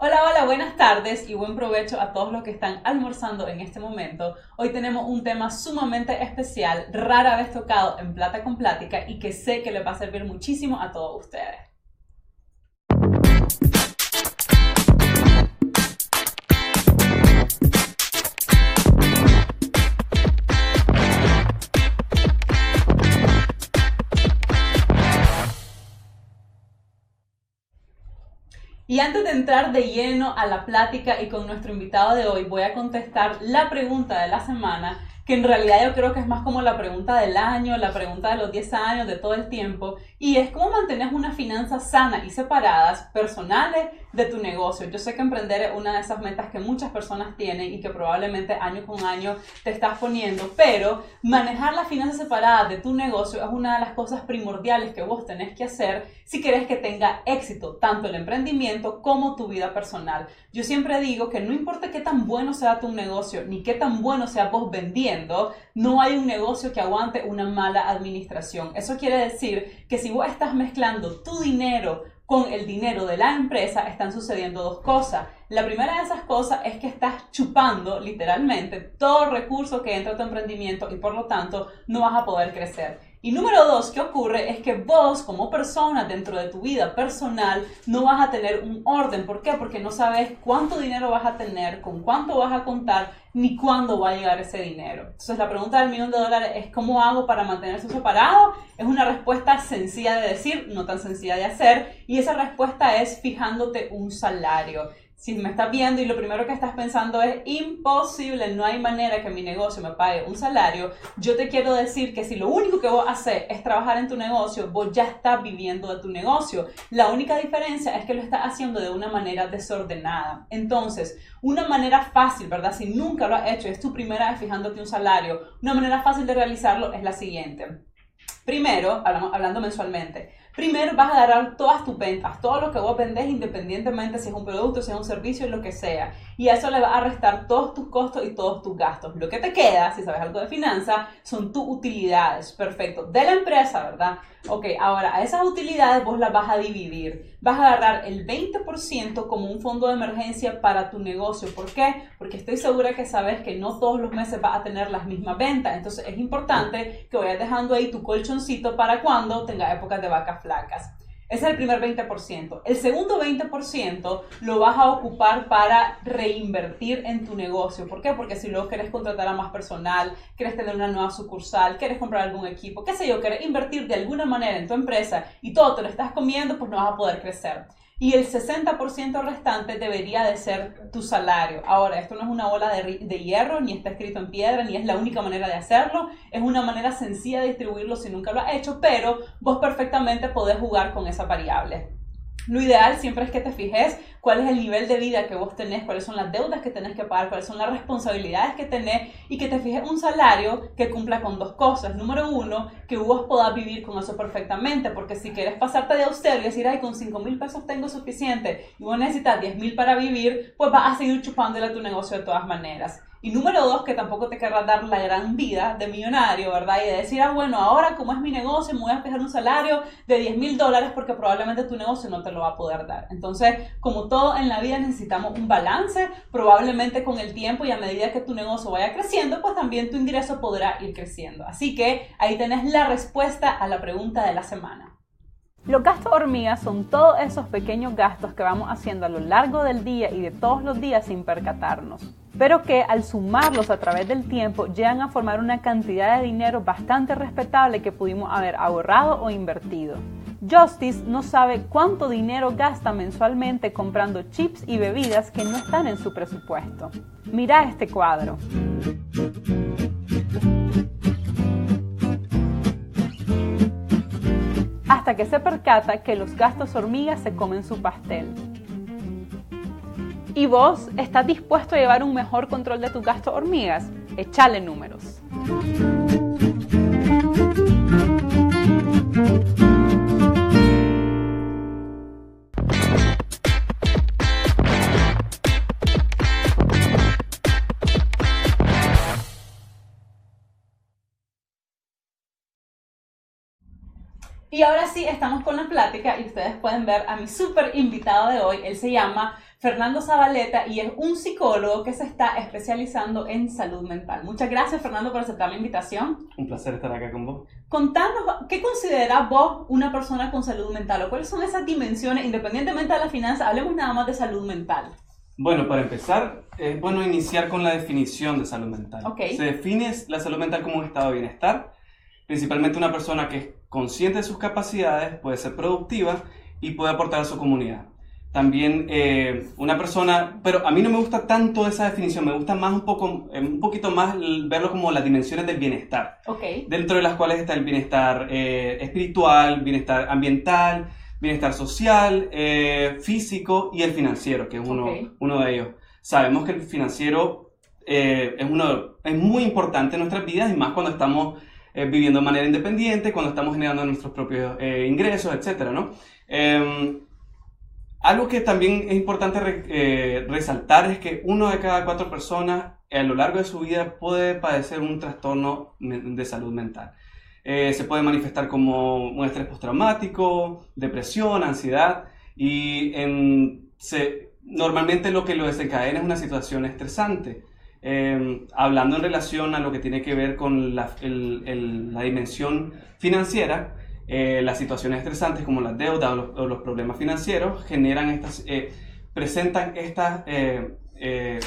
Hola, hola, buenas tardes y buen provecho a todos los que están almorzando en este momento. Hoy tenemos un tema sumamente especial, rara vez tocado en Plata con Plática y que sé que les va a servir muchísimo a todos ustedes. Y antes de entrar de lleno a la plática y con nuestro invitado de hoy, voy a contestar la pregunta de la semana, que en realidad yo creo que es más como la pregunta del año, la pregunta de los 10 años, de todo el tiempo, y es cómo mantener unas finanzas sanas y separadas, personales, de tu negocio. Yo sé que emprender es una de esas metas que muchas personas tienen y que probablemente año con año te estás poniendo, pero manejar las finanzas separadas de tu negocio es una de las cosas primordiales que vos tenés que hacer si querés que tenga éxito tanto el emprendimiento como tu vida personal. Yo siempre digo que no importa qué tan bueno sea tu negocio ni qué tan bueno sea vos vendiendo, no hay un negocio que aguante una mala administración. Eso quiere decir que si vos estás mezclando tu dinero con el dinero de la empresa, están sucediendo dos cosas. La primera de esas cosas es que estás chupando literalmente todo el recurso que entra a tu emprendimiento y por lo tanto no vas a poder crecer. Y número dos, ¿qué ocurre? Es que vos como persona dentro de tu vida personal no vas a tener un orden. ¿Por qué? Porque no sabes cuánto dinero vas a tener, con cuánto vas a contar, ni cuándo va a llegar ese dinero. Entonces la pregunta del $1.000.000 es ¿cómo hago para mantener eso separado? Es una respuesta sencilla de decir, no tan sencilla de hacer, y esa respuesta es fijándote un salario. Si me estás viendo y lo primero que estás pensando es imposible, no hay manera que mi negocio me pague un salario, yo te quiero decir que si lo único que vos haces es trabajar en tu negocio, vos ya estás viviendo de tu negocio. La única diferencia es que lo estás haciendo de una manera desordenada. Entonces, una manera fácil, ¿verdad? Si nunca lo has hecho, es tu primera vez fijándote un salario, una manera fácil de realizarlo es la siguiente. Primero, hablando mensualmente, primero vas a agarrar todas tus ventas, todo lo que vos vendés independientemente si es un producto, si es un servicio, lo que sea. Y a eso le vas a restar todos tus costos y todos tus gastos. Lo que te queda, si sabes algo de finanzas, son tus utilidades, perfecto, de la empresa, ¿verdad? Ok, ahora a esas utilidades vos las vas a dividir. Vas a agarrar el 20% como un fondo de emergencia para tu negocio. ¿Por qué? Porque estoy segura que sabes que no todos los meses vas a tener las mismas ventas. Entonces es importante que vayas dejando ahí tu colchoncito para cuando tenga épocas de vacas flacas. Ese es el primer 20%. El segundo 20% lo vas a ocupar para reinvertir en tu negocio. ¿Por qué? Porque si luego quieres contratar a más personal, quieres tener una nueva sucursal, quieres comprar algún equipo, qué sé yo, quieres invertir de alguna manera en tu empresa y todo te lo estás comiendo, pues no vas a poder crecer. Y el 60% restante debería de ser tu salario. Ahora, esto no es una bola de hierro, ni está escrito en piedra, ni es la única manera de hacerlo. Es una manera sencilla de distribuirlo si nunca lo has hecho, pero vos perfectamente podés jugar con esa variable. Lo ideal siempre es que te fijes cuál es el nivel de vida que vos tenés, cuáles son las deudas que tenés que pagar, cuáles son las responsabilidades que tenés y que te fijes un salario que cumpla con dos cosas. Número uno, que vos podás vivir con eso perfectamente, porque si quieres pasarte de austero y decir, ay, con 5,000 pesos tengo suficiente y vos necesitas 10,000 para vivir, pues vas a seguir chupándole a tu negocio de todas maneras. Y número dos, que tampoco te querrás dar la gran vida de millonario, ¿verdad? Y de decir, bueno, ahora como es mi negocio, me voy a fijar un salario de $10,000 porque probablemente tu negocio no te lo va a poder dar. Entonces, como todo en la vida necesitamos un balance, probablemente con el tiempo y a medida que tu negocio vaya creciendo, pues también tu ingreso podrá ir creciendo. Así que ahí tenés la respuesta a la pregunta de la semana. Los gastos hormigas son todos esos pequeños gastos que vamos haciendo a lo largo del día y de todos los días sin percatarnos, pero que al sumarlos a través del tiempo llegan a formar una cantidad de dinero bastante respetable que pudimos haber ahorrado o invertido. Justice no sabe cuánto dinero gasta mensualmente comprando chips y bebidas que no están en su presupuesto. Mira este cuadro. Hasta que se percata que los gastos hormigas se comen su pastel. ¿Y vos estás dispuesto a llevar un mejor control de tus gastos hormigas? Echale números. Y ahora sí, estamos con la plática y ustedes pueden ver a mi súper invitado de hoy. Él se llama Fernando Zabaleta, y es un psicólogo que se está especializando en salud mental. Muchas gracias, Fernando, por aceptar la invitación. Un placer estar acá con vos. Contanos, ¿qué considerás vos una persona con salud mental? ¿O cuáles son esas dimensiones, independientemente de la finanza? Hablemos nada más de salud mental. Bueno, para empezar, es bueno iniciar con la definición de salud mental. Okay. Se define la salud mental como un estado de bienestar, principalmente una persona que es consciente de sus capacidades, puede ser productiva y puede aportar a su comunidad. También una persona, pero a mí no me gusta tanto esa definición, me gusta más un poquito más verlo como las dimensiones del bienestar. Okay. Dentro de las cuales está el bienestar espiritual, bienestar ambiental, bienestar social, físico y el financiero, que es uno de ellos. Sabemos que el financiero es muy importante en nuestras vidas y más cuando estamos viviendo de manera independiente, cuando estamos generando nuestros propios ingresos, etc., ¿no? Algo que también es importante resaltar es que 1 de cada 4 personas a lo largo de su vida puede padecer un trastorno de salud mental. Se puede manifestar como un estrés postraumático, depresión, ansiedad y normalmente lo que lo desencadena es una situación estresante. Hablando en relación a lo que tiene que ver con la dimensión financiera, las situaciones estresantes como las deudas o los problemas financieros presentan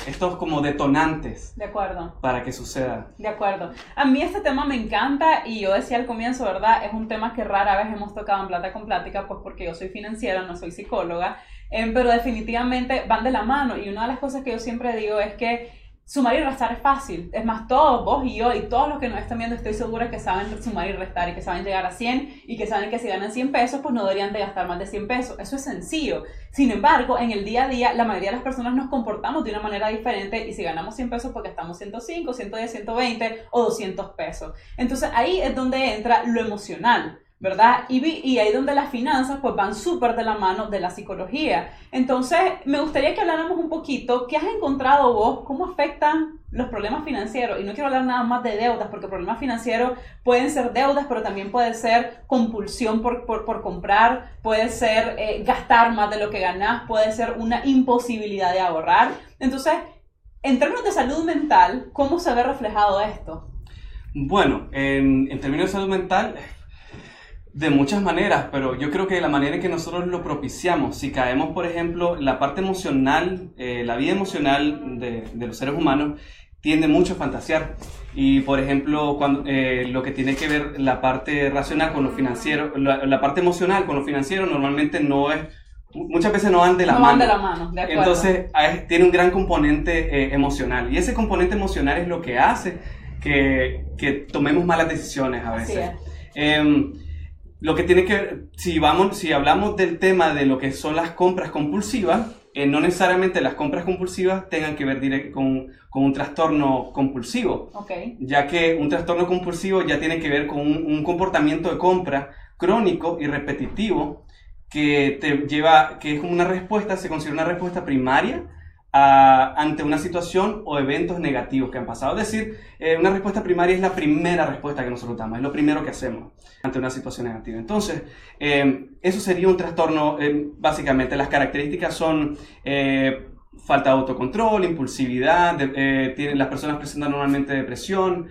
estos como detonantes. De acuerdo. Para que suceda. De acuerdo. A mí este tema me encanta y yo decía al comienzo, ¿verdad? Es un tema que rara vez hemos tocado en Plata con Plática, pues porque yo soy financiera, no soy psicóloga, pero definitivamente van de la mano y una de las cosas que yo siempre digo es que sumar y restar es fácil. Es más, todos, vos y yo y todos los que nos están viendo, estoy segura que saben sumar y restar y que saben llegar a 100 y que saben que si ganan 100 pesos, pues no deberían de gastar más de 100 pesos. Eso es sencillo. Sin embargo, en el día a día, la mayoría de las personas nos comportamos de una manera diferente y si ganamos 100 pesos, pues gastamos 105, 110, 120 o 200 pesos. Entonces, ahí es donde entra lo emocional, ¿verdad? Y ahí donde las finanzas pues van súper de la mano de la psicología. Entonces, me gustaría que habláramos un poquito, ¿qué has encontrado vos? ¿Cómo afectan los problemas financieros? Y no quiero hablar nada más de deudas, porque problemas financieros pueden ser deudas, pero también puede ser compulsión por comprar, puede ser gastar más de lo que ganás, puede ser una imposibilidad de ahorrar. Entonces, en términos de salud mental, ¿cómo se ve reflejado esto? Bueno, en términos de salud mental, de muchas maneras, pero yo creo que la manera en que nosotros lo propiciamos, si caemos, por ejemplo, la parte emocional, la vida emocional de los seres humanos, tiende mucho a fantasear. Y, por ejemplo, lo que tiene que ver la parte racional con lo financiero, la parte emocional con lo financiero, normalmente muchas veces no van de la mano. No van de la mano, de acuerdo. Entonces, tiene un gran componente emocional. Y ese componente emocional es lo que hace que tomemos malas decisiones a veces. Así es. Lo que tiene que ver, si hablamos del tema de lo que son las compras compulsivas, no necesariamente las compras compulsivas tengan que ver con un trastorno compulsivo. Okay. Ya que un trastorno compulsivo ya tiene que ver con un comportamiento de compra crónico y repetitivo que es como una respuesta, se considera una respuesta primaria ante una situación o eventos negativos que han pasado. Es decir, una respuesta primaria es la primera respuesta que nosotros damos, es lo primero que hacemos ante una situación negativa. Entonces, eso sería un trastorno, básicamente. Las características son falta de autocontrol, impulsividad, las personas presentan normalmente depresión,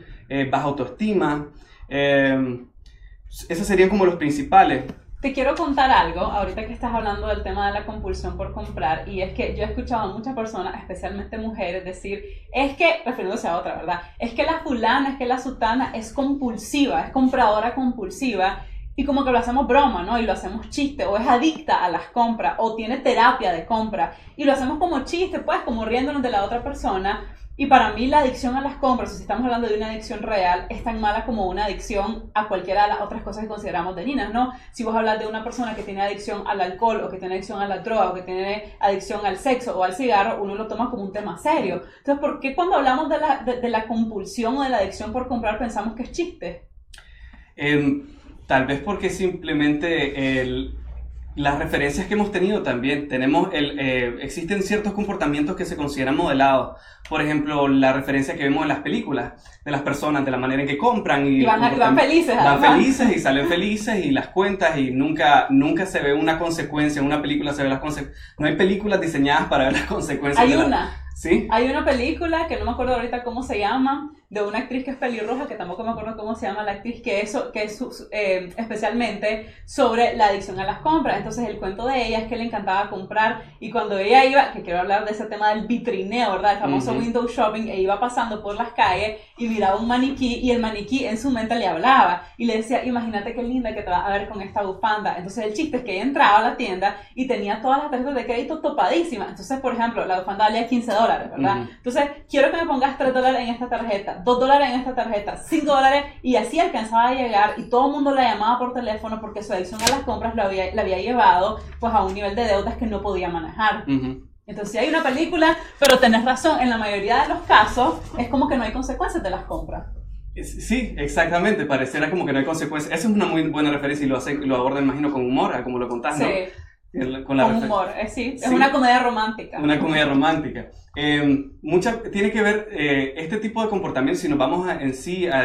baja autoestima. Esos serían como los principales. Te quiero contar algo, ahorita que estás hablando del tema de la compulsión por comprar, y es que yo he escuchado a muchas personas, especialmente mujeres, decir, es que, refiriéndose a otra, ¿verdad? Es que la fulana, es que la sutana es compulsiva, es compradora compulsiva, y como que lo hacemos broma, ¿no? Y lo hacemos chiste, o es adicta a las compras, o tiene terapia de compra, y lo hacemos como chiste, pues, como riéndonos de la otra persona. Y para mí la adicción a las compras, si estamos hablando de una adicción real, es tan mala como una adicción a cualquiera de las otras cosas que consideramos dañinas, ¿no? Si vos hablas de una persona que tiene adicción al alcohol, o que tiene adicción a la droga, o que tiene adicción al sexo o al cigarro, uno lo toma como un tema serio. Entonces, ¿por qué cuando hablamos de la compulsión o de la adicción por comprar pensamos que es chiste? Tal vez porque simplemente las referencias que hemos tenido también. Existen ciertos comportamientos que se consideran modelados. Por ejemplo, la referencia que vemos en las películas de las personas, de la manera en que compran. Y van felices. Van felices y salen felices y las cuentas y nunca se ve una consecuencia. En una película se ve las consecuencias. No hay películas diseñadas para ver las consecuencias. Hay una. ¿Sí? Hay una película que no me acuerdo ahorita cómo se llama, de una actriz que es pelirroja, que tampoco me acuerdo cómo se llama la actriz, que es especialmente sobre la adicción a las compras. Entonces el cuento de ella es que le encantaba comprar y cuando ella iba, que quiero hablar de ese tema del vitrineo, ¿verdad? El famoso window shopping, e iba pasando por las calles y miraba un maniquí y el maniquí en su mente le hablaba y le decía, imagínate qué linda que te vas a ver con esta bufanda. Entonces el chiste es que ella entraba a la tienda y tenía todas las tarjetas de crédito topadísimas. Entonces, por ejemplo, la bufanda valía $15, ¿verdad? Entonces, quiero que me pongas $3 en esta tarjeta, $2 en esta tarjeta, $5, y así alcanzaba a llegar y todo el mundo la llamaba por teléfono porque su adicción a las compras la había llevado pues a un nivel de deudas que no podía manejar. Entonces, sí hay una película, pero tenés razón, en la mayoría de los casos es como que no hay consecuencias de las compras. Sí, exactamente, pareciera como que no hay consecuencias. Esa es una muy buena referencia y lo abordan, imagino, con humor, como lo contás, ¿no? Sí. Con humor, sí, es una comedia romántica. Una comedia romántica. Tiene que ver este tipo de comportamiento, si nos vamos a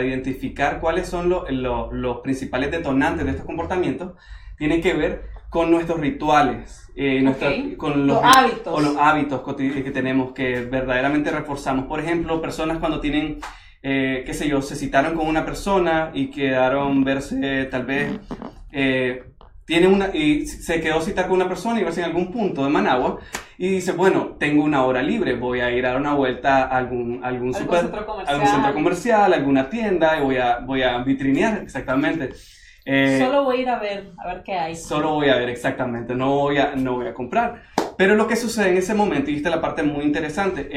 identificar cuáles son los principales detonantes de estos comportamientos, tiene que ver con nuestros rituales, con los hábitos. O los hábitos que tenemos, que verdaderamente reforzamos. Por ejemplo, personas cuando tienen, qué sé yo, se citaron con una persona y quedaron verse tal vez... y se quedó citar con una persona y verse en algún punto de Managua y dice, bueno, tengo una hora libre, voy a ir a dar una vuelta a algún centro comercial, alguna tienda y voy a vitrinear, exactamente. Solo voy a ir a ver qué hay. Solo voy a ver, exactamente, no voy a comprar. Pero lo que sucede en ese momento, y esta es la parte muy interesante,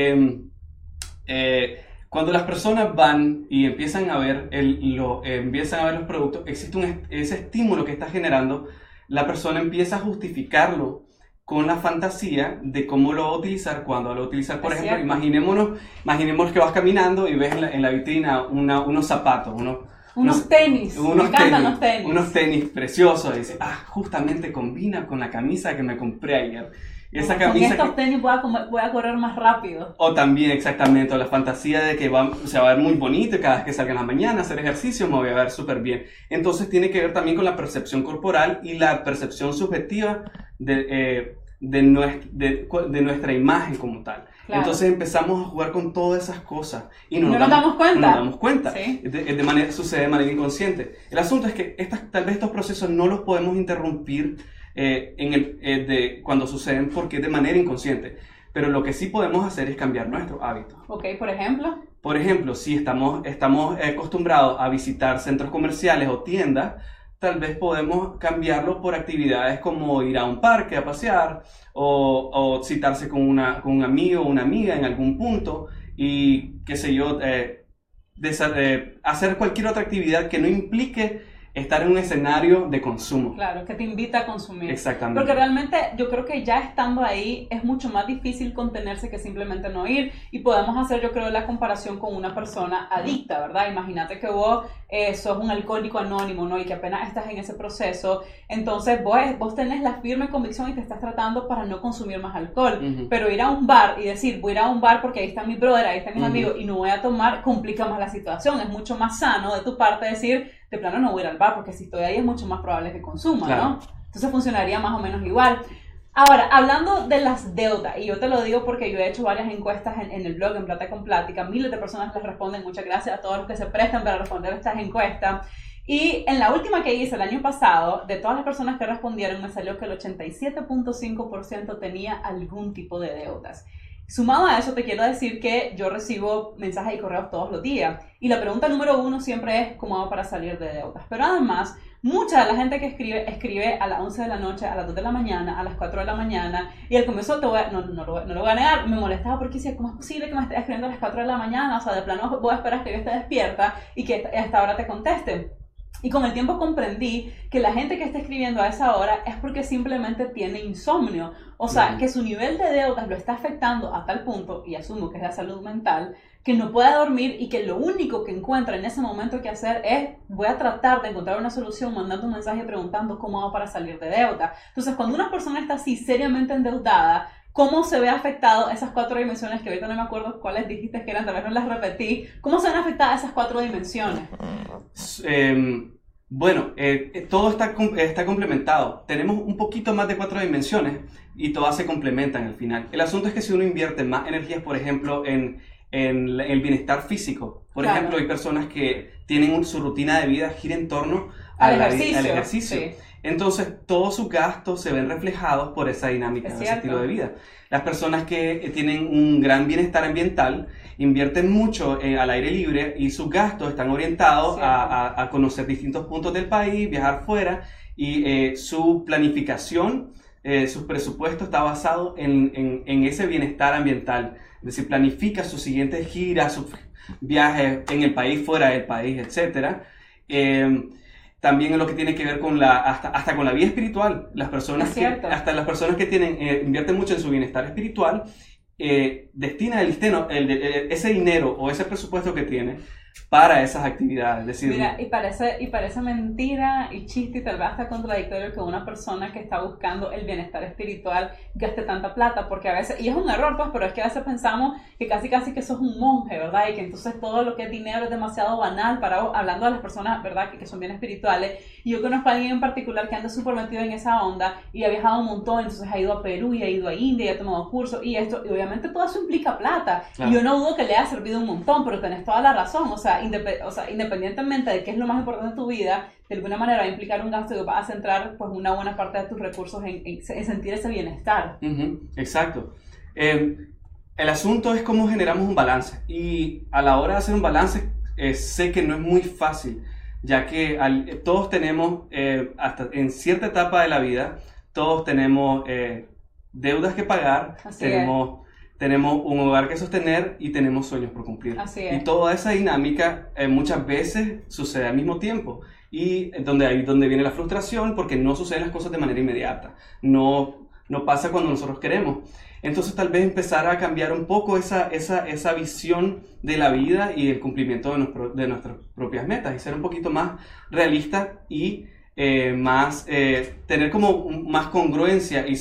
cuando las personas van y empiezan a ver los productos, existe ese estímulo que está generando, la persona empieza a justificarlo con la fantasía de cómo lo va a utilizar, cuándo lo va a utilizar. Por ejemplo, imaginémonos que vas caminando y ves en la vitrina unos zapatos, unos tenis. Me encantan los tenis. Unos tenis preciosos. Y dices, justamente combina con la camisa que me compré ayer. Y esa camisa con estos tenis voy a correr más rápido. O también, exactamente, o la fantasía de que se va a ver muy bonito y cada vez que salga en la mañana a hacer ejercicio me voy a ver súper bien. Entonces tiene que ver también con la percepción corporal y la percepción subjetiva de nuestra imagen como tal. Claro. Entonces empezamos a jugar con todas esas cosas y no nos damos cuenta. No nos damos cuenta. ¿Sí? Sucede de manera inconsciente. El asunto es que tal vez estos procesos no los podemos interrumpir cuando suceden porque es de manera inconsciente. Pero lo que sí podemos hacer es cambiar nuestros hábitos. Ok, por ejemplo. Por ejemplo, si estamos acostumbrados a visitar centros comerciales o tiendas, tal vez podemos cambiarlo por actividades como ir a un parque a pasear o citarse con un amigo o una amiga en algún punto y, qué sé yo, hacer cualquier otra actividad que no implique estar en un escenario de consumo. Claro, que te invita a consumir. Exactamente. Porque realmente yo creo que ya estando ahí es mucho más difícil contenerse que simplemente no ir. Y podemos hacer, yo creo, la comparación con una persona adicta, ¿verdad? Imagínate que vos sos un alcohólico anónimo, ¿no? Y que apenas estás en ese proceso. Entonces vos tenés la firme convicción y te estás tratando para no consumir más alcohol. Pero ir a un bar y decir, voy a ir a un bar porque ahí está mi brother, ahí está mi amigo y no voy a tomar, complica más la situación. Es mucho más sano de tu parte decir, de plano no voy a ir al bar porque si estoy ahí es mucho más probable que consuma, claro, ¿no? Entonces funcionaría más o menos igual. Ahora, hablando de las deudas, y yo te lo digo porque yo he hecho varias encuestas en el blog, en Plata con Plática, miles de personas les responden, muchas gracias a todos los que se prestan para responder estas encuestas. Y en la última que hice el año pasado, de todas las personas que respondieron, me salió que el 87.5% tenía algún tipo de deudas. Sumado a eso, te quiero decir que yo recibo mensajes y correos todos los días. Y la pregunta número uno siempre es, ¿cómo hago para salir de deudas? Pero además, mucha de la gente que escribe a las 11 de la noche, a las 2 de la mañana, a las 4 de la mañana. Y al comienzo no lo voy a negar, me molestaba porque decía, ¿cómo es posible que me estés escribiendo a las 4 de la mañana? O sea, de plano vos esperas que yo esté despierta y que hasta ahora te conteste. Y con el tiempo comprendí que la gente que está escribiendo a esa hora es porque simplemente tiene insomnio. O sea, que su nivel de deudas lo está afectando a tal punto, y asumo que es la salud mental, que no puede dormir y que lo único que encuentra en ese momento que hacer es, voy a tratar de encontrar una solución mandando un mensaje preguntando cómo hago para salir de deuda. Entonces, cuando una persona está así seriamente endeudada, ¿cómo se ve afectado esas 4 dimensiones que ahorita no me acuerdo cuáles dijiste que eran, tal vez no las repetí? ¿Cómo se ven afectadas esas 4 dimensiones? Bueno, todo está complementado. Tenemos un poquito más de 4 dimensiones y todas se complementan al final. El asunto es que si uno invierte más energías, por ejemplo, en el bienestar físico, por ejemplo, hay personas que tienen su rutina de vida gira en torno al ejercicio. Sí. Entonces, todos sus gastos se ven reflejados por esa dinámica, ese estilo de vida. Las personas que tienen un gran bienestar ambiental invierten mucho al aire libre y sus gastos están orientados a conocer distintos puntos del país, viajar fuera, y su planificación, su presupuesto está basado en ese bienestar ambiental. Es decir, planifica sus siguientes giras, sus viajes en el país, fuera del país, etc. También en lo que tiene que ver con hasta con la vida espiritual. Hasta las personas que invierten mucho en su bienestar espiritual, destina ese dinero o ese presupuesto que tiene para esas actividades. Es decir, mira, y parece mentira y chiste y tal vez hasta contradictorio que una persona que está buscando el bienestar espiritual gaste tanta plata, porque a veces, y es un error pues, pero es que a veces pensamos que casi que sos un monje, ¿verdad? Y que entonces todo lo que es dinero es demasiado banal hablando de las personas, ¿verdad? Que son bien espirituales. Y yo conozco a alguien en particular que anda súper metido en esa onda y ha viajado un montón, entonces ha ido a Perú y ha ido a India y ha tomado cursos y esto, y obviamente todo eso implica plata. Claro. Y yo no dudo que le haya servido un montón, pero tenés toda la razón, o sea, independientemente de qué es lo más importante de tu vida, de alguna manera va a implicar un gasto que va a centrar pues una buena parte de tus recursos en sentir ese bienestar. Exacto. El asunto es cómo generamos un balance, y a la hora de hacer un balance sé que no es muy fácil, ya que todos tenemos, hasta en cierta etapa de la vida, todos tenemos deudas que pagar, tenemos un hogar que sostener y tenemos sueños por cumplir. Y toda esa dinámica muchas veces sucede al mismo tiempo. Y donde viene la frustración, porque no suceden las cosas de manera inmediata. No pasa cuando nosotros queremos. Entonces tal vez empezar a cambiar un poco esa visión de la vida y el cumplimiento de nuestras propias metas. Y ser un poquito más realista y tener como más congruencia y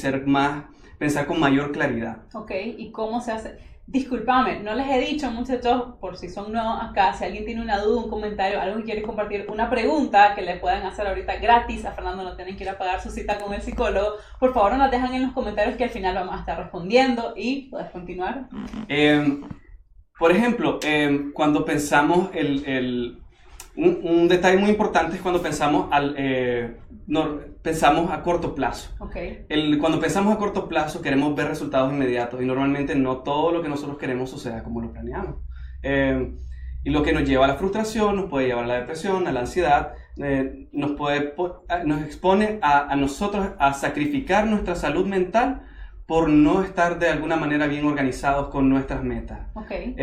pensar con mayor claridad. Ok, ¿y cómo se hace? Discúlpame, no les he dicho, muchachos, por si son nuevos acá, si alguien tiene una duda, un comentario, algo que quiere compartir, una pregunta que le pueden hacer ahorita gratis a Fernando, no tienen que ir a pagar su cita con el psicólogo, por favor nos dejan en los comentarios que al final vamos a estar respondiendo y puedes continuar. Por ejemplo, cuando pensamos un detalle muy importante es cuando pensamos pensamos a corto plazo. Okay. Cuando pensamos a corto plazo queremos ver resultados inmediatos y normalmente no todo lo que nosotros queremos suceda como lo planeamos. Y lo que nos lleva a la frustración, nos puede llevar a la depresión, a la ansiedad, nos expone a nosotros a sacrificar nuestra salud mental por no estar de alguna manera bien organizados con nuestras metas. Okay.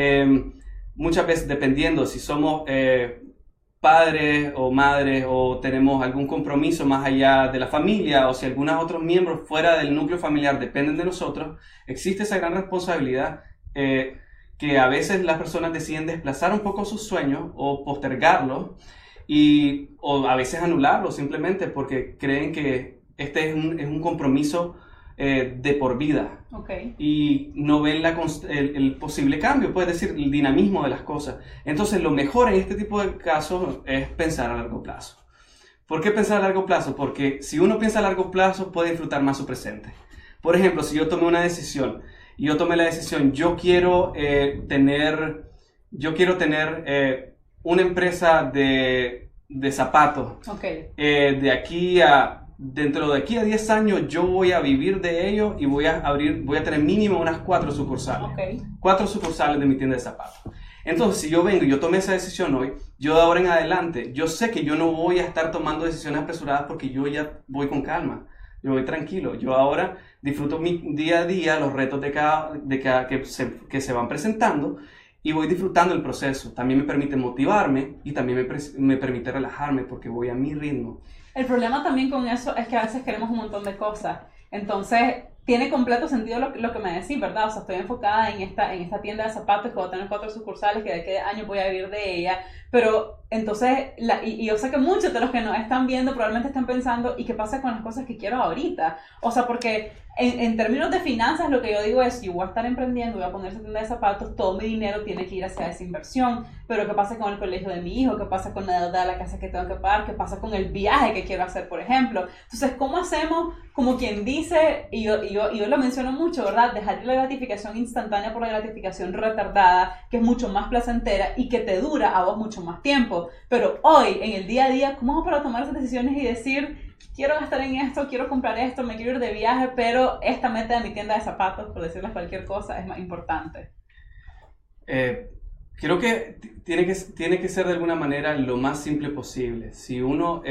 Muchas veces, dependiendo si somos padres o madres o tenemos algún compromiso más allá de la familia, o si algunos otros miembros fuera del núcleo familiar dependen de nosotros, existe esa gran responsabilidad que a veces las personas deciden desplazar un poco sus sueños o postergarlos o a veces anularlos simplemente porque creen que este es un compromiso de por vida. Okay. Y no ven el posible cambio, puede decir, el dinamismo de las cosas. Entonces lo mejor en este tipo de casos es pensar a largo plazo. ¿Por qué pensar a largo plazo? Porque si uno piensa a largo plazo puede disfrutar más su presente. Por ejemplo, si yo tomé una decisión y yo quiero tener una empresa de zapatos. Okay. Dentro de aquí a 10 años yo voy a vivir de ello y voy a tener mínimo unas 4 sucursales. Okay. 4 sucursales de mi tienda de zapatos. Entonces, si yo vengo y yo tomé esa decisión hoy, yo de ahora en adelante, yo sé que yo no voy a estar tomando decisiones apresuradas porque yo ya voy con calma. Yo voy tranquilo. Yo ahora disfruto mi día a día, los retos que se van presentando y voy disfrutando el proceso. También me permite motivarme y también me permite relajarme porque voy a mi ritmo. El problema también con eso es que a veces queremos un montón de cosas. Entonces, tiene completo sentido lo que me decís, ¿verdad? O sea, estoy enfocada en esta tienda de zapatos que voy a tener 4 sucursales, que de qué año voy a vivir de ella. Pero entonces, y yo sé que muchos de los que nos están viendo probablemente están pensando, ¿y qué pasa con las cosas que quiero ahorita? O sea, porque en términos de finanzas, lo que yo digo es, yo voy a estar emprendiendo, voy a poner esa tienda de zapatos, todo mi dinero tiene que ir hacia esa inversión. Pero ¿qué pasa con el colegio de mi hijo? ¿Qué pasa con la deuda de la casa que tengo que pagar? ¿Qué pasa con el viaje que quiero hacer, por ejemplo? Entonces, ¿cómo hacemos, como quien dice, y yo lo menciono mucho, ¿verdad? Dejar la gratificación instantánea por la gratificación retardada, que es mucho más placentera y que te dura a vos mucho más tiempo. Pero hoy, en el día a día, ¿cómo hago para tomar esas decisiones y decir, quiero gastar en esto, quiero comprar esto, me quiero ir de viaje, pero esta meta de mi tienda de zapatos, por decirles cualquier cosa, es más importante? Creo que tiene que ser de alguna manera lo más simple posible. Si uno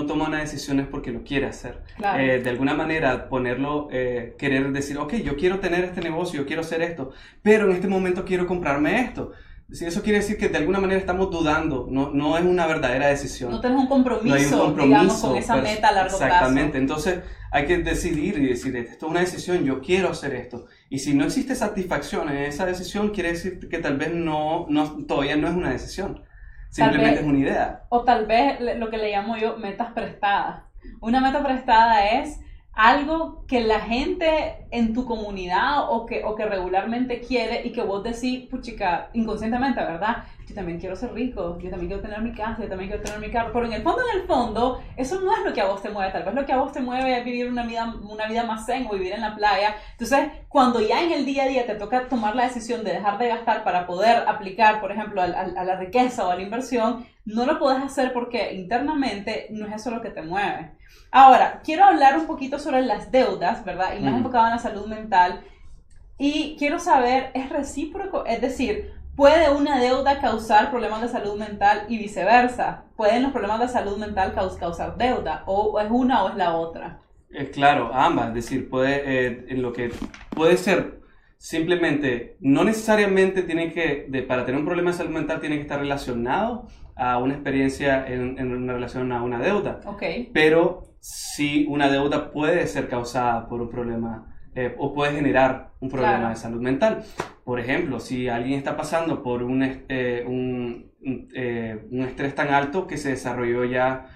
toma una decisión es porque lo quiere hacer. Claro. De alguna manera ponerlo, querer decir, ok, yo quiero tener este negocio, yo quiero hacer esto, pero en este momento quiero comprarme esto. Eso quiere decir que de alguna manera estamos dudando, no es una verdadera decisión. No tenés un compromiso, no hay un compromiso, digamos, con esa meta a largo plazo. Exactamente, entonces hay que decidir y decir, esto es una decisión, yo quiero hacer esto. Y si no existe satisfacción en esa decisión, quiere decir que tal vez todavía no es una decisión, simplemente es una idea. O tal vez lo que le llamo yo metas prestadas. Una meta prestada es algo que la gente en tu comunidad o que regularmente quiere y que vos decís, puchica, inconscientemente, ¿verdad? Yo también quiero ser rico, yo también quiero tener mi casa, yo también quiero tener mi carro, pero en el fondo, eso no es lo que a vos te mueve. Tal vez lo que a vos te mueve es vivir una vida más zen o vivir en la playa. Entonces, cuando ya en el día a día te toca tomar la decisión de dejar de gastar para poder aplicar, por ejemplo, a la riqueza o a la inversión, no lo podés hacer porque internamente no es eso lo que te mueve. Ahora, quiero hablar un poquito sobre las deudas, ¿verdad? Y más enfocado en la salud mental. Y quiero saber, ¿es recíproco? Es decir, ¿puede una deuda causar problemas de salud mental y viceversa? ¿Pueden los problemas de salud mental causar deuda? ¿O es una o es la otra? Claro, ambas. Es decir, lo que puede ser simplemente, no necesariamente para tener un problema de salud mental tiene que estar relacionado a una experiencia en una relación a una deuda. Okay. Pero sí, una deuda puede ser causada por un problema o puede generar un problema Claro. de salud mental. Por ejemplo, si alguien está pasando por un estrés tan alto que se desarrolló ya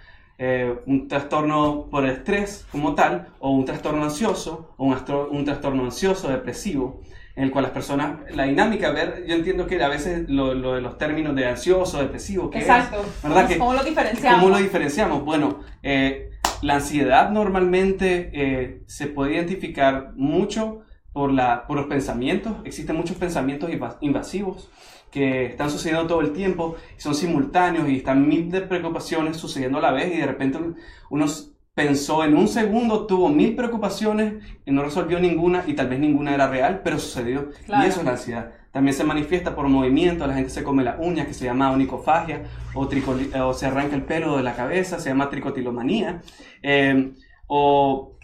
un trastorno por estrés como tal, o un trastorno ansioso, o un trastorno ansioso depresivo, en el cual las personas, la dinámica, yo entiendo que a veces lo de los términos de ansioso, depresivo, ¿qué Exacto. es? ¿Verdad? ¿Cómo lo diferenciamos? ¿Cómo lo diferenciamos? Bueno, la ansiedad normalmente se puede identificar mucho por los pensamientos. Existen muchos pensamientos invasivos que están sucediendo todo el tiempo, son simultáneos y están mil de preocupaciones sucediendo a la vez y de repente uno pensó en un segundo, tuvo 1000 preocupaciones y no resolvió ninguna y tal vez ninguna era real, pero sucedió. Claro. Y eso es la ansiedad. También se manifiesta por movimiento, la gente se come las uñas, que se llama onicofagia, o se arranca el pelo de la cabeza, se llama tricotilomanía. ¿Qué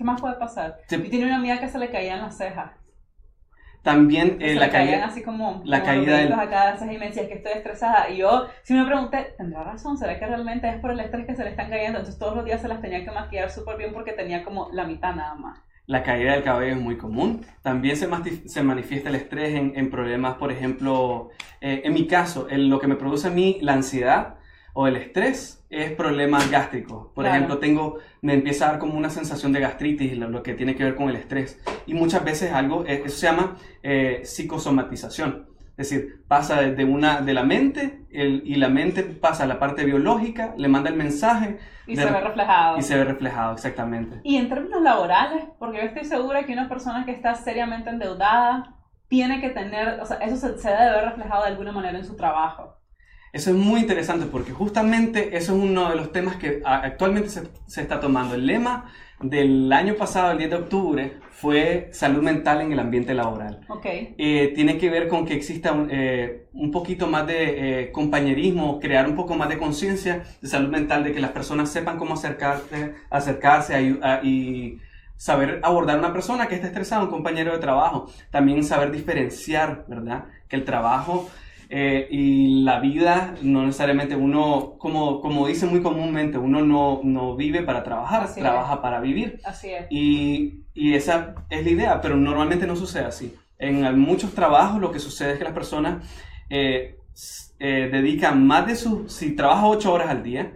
más puede pasar? Yo tenía una amiga que se le caían las cejas. También la caída, así como la caída de acá, y me decía que estoy estresada. Y yo sí me pregunté, ¿tendrá razón? ¿Será que realmente es por el estrés que se le están cayendo? Entonces todos los días se las tenía que maquillar súper bien porque tenía como la mitad nada más. La caída del cabello es muy común. También se manifiesta el estrés en problemas, por ejemplo, en mi caso, lo que me produce a mí la ansiedad o el estrés es problemas gástricos. Por ejemplo, me empieza a dar como una sensación de gastritis, lo que tiene que ver con el estrés. Y muchas veces eso se llama psicosomatización. Es decir, pasa de la mente y la mente pasa a la parte biológica, le manda el mensaje. Y se ve reflejado. Y se ve reflejado, exactamente. Y en términos laborales, porque yo estoy segura que una persona que está seriamente endeudada tiene que tener, o sea, eso se debe ver reflejado de alguna manera en su trabajo. Eso es muy interesante porque justamente eso es uno de los temas que actualmente se está tomando. El lema del año pasado, el 10 de octubre, fue salud mental en el ambiente laboral. Okay. Tiene que ver con que exista un poquito más de compañerismo, crear un poco más de conciencia de salud mental, de que las personas sepan cómo acercarse y saber abordar a una persona que esté estresada, un compañero de trabajo. También saber diferenciar, ¿verdad? Que el trabajo Y la vida, no necesariamente uno, como dice muy comúnmente, uno no vive para trabajar, Así trabaja es. para vivir. Así es. Y esa es la idea, pero normalmente no sucede así. En muchos trabajos lo que sucede es que las personas dedican más de si trabaja 8 horas al día,